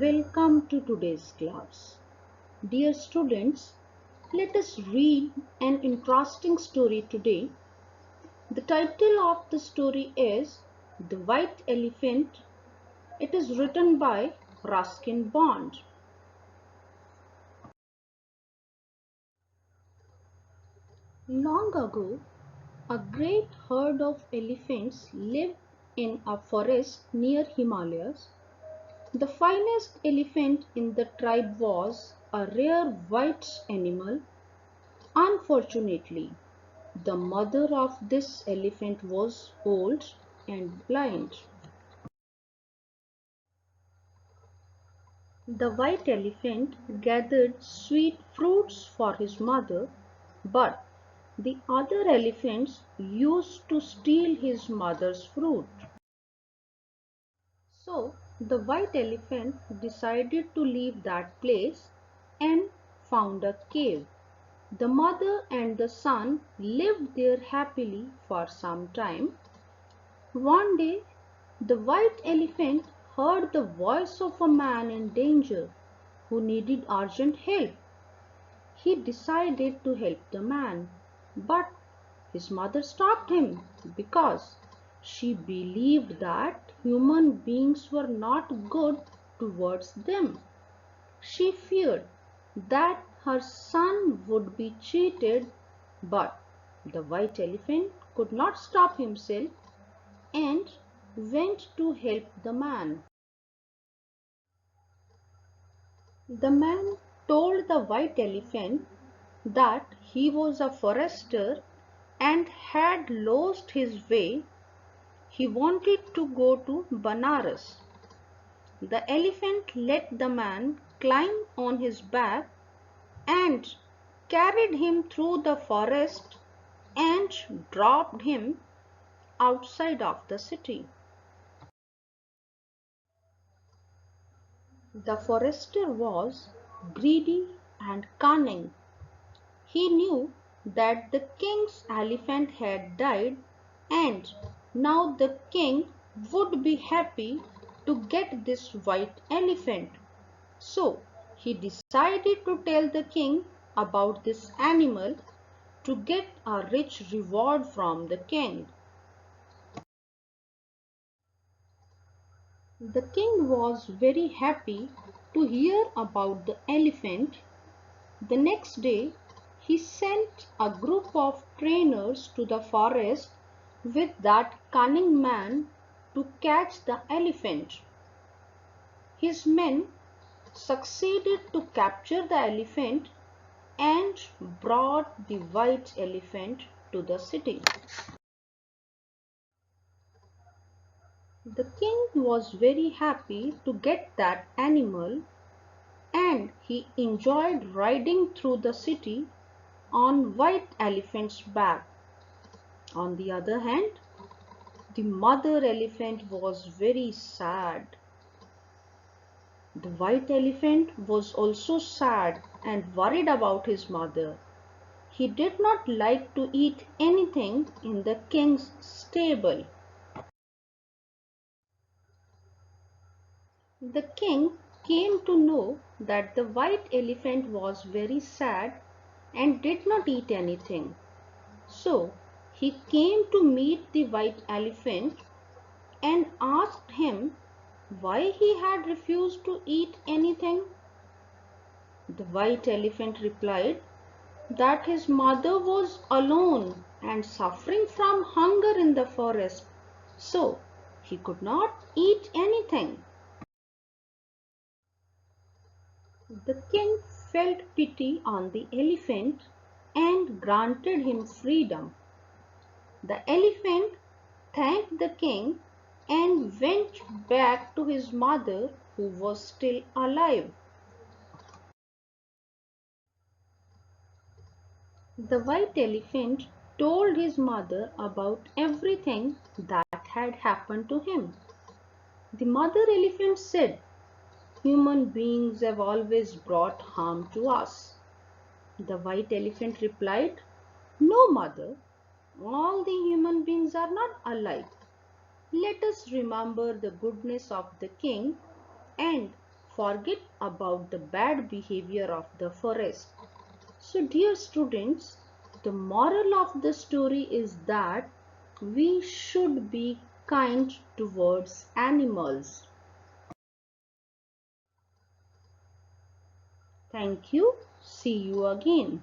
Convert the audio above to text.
Welcome to today's class. Dear students, let us read an interesting story today. The title of the story is The White Elephant. It is written by Ruskin Bond. Long ago, a great herd of elephants lived in a forest near Himalayas. The finest elephant in the tribe was a rare white animal. Unfortunately, the mother of this elephant was old and blind. The white elephant gathered sweet fruits for his mother, but the other elephants used to steal his mother's fruit. So the white elephant decided to leave that place and found a cave. The mother and the son lived there happily for some time. One day, the white elephant heard the voice of a man in danger who needed urgent help. He decided to help the man, but his mother stopped him because she believed that human beings were not good towards them. She feared that her son would be cheated, but the white elephant could not stop himself and went to help the man. The man told the white elephant that he was a forester and had lost his way. He wanted to go to Banaras. The elephant let the man climb on his back and carried him through the forest and dropped him outside of the city. The forester was greedy and cunning. He knew that the king's elephant had died and now the king would be happy to get this white elephant. So he decided to tell the king about this animal to get a rich reward from the king. The king was very happy to hear about the elephant. The next day, he sent a group of trainers to the forest with that cunning man to catch the elephant. His men succeeded to capture the elephant and brought the white elephant to the city. The king was very happy to get that animal and he enjoyed riding through the city on white elephant's back. On the other hand, the mother elephant was very sad. The white elephant was also sad and worried about his mother. He did not like to eat anything in the king's stable. The king came to know that the white elephant was very sad and did not eat anything. So he came to meet the white elephant and asked him why he had refused to eat anything. The white elephant replied that his mother was alone and suffering from hunger in the forest, so he could not eat anything. The king felt pity on the elephant and granted him freedom. The elephant thanked the king and went back to his mother who was still alive. The white elephant told his mother about everything that had happened to him. The mother elephant said, "Human beings have always brought harm to us." The white elephant replied, "No, mother, all the human beings are not alike. Let us remember the goodness of the king and forget about the bad behavior of the forest. So, dear students, the moral of the story is that we should be kind towards animals. Thank you. See you again.